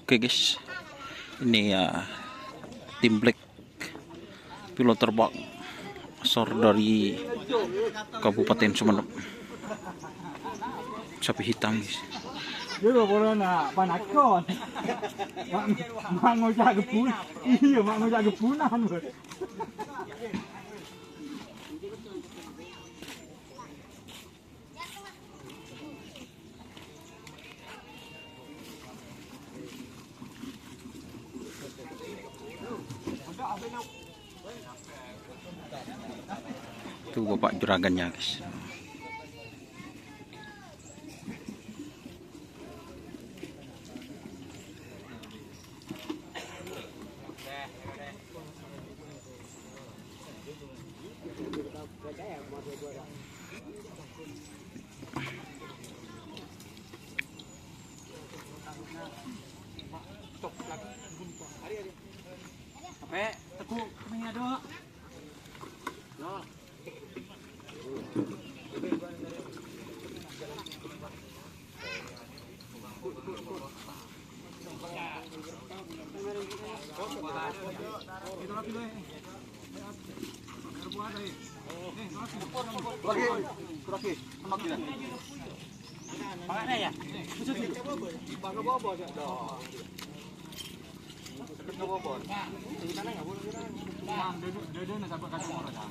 Oke guys, ini ya tim Black pilot terbang asal dari Kabupaten Sumeneb, sapi hitam guys. Juga boleh nak panakon. Mak ngojak kebun. Iya, mak ngojak kebunan. Itu bapak juragannya guys. Apa? Teku kemana dok? Dok. Lagi, sama kita. Mana ya? Bangga bobo aja. Seketnya bobo. Di sana enggak boleh. Dede nak sampai kacang orang dah.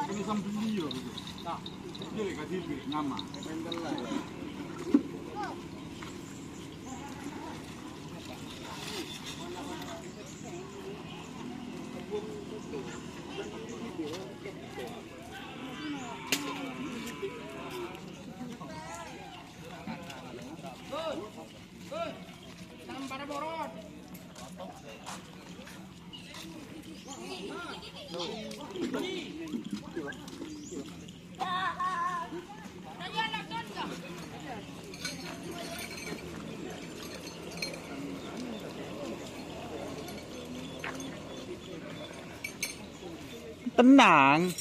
Ini sambil dia begitu. Tak, dia lekat dia nama. Pendel lah. Tenang.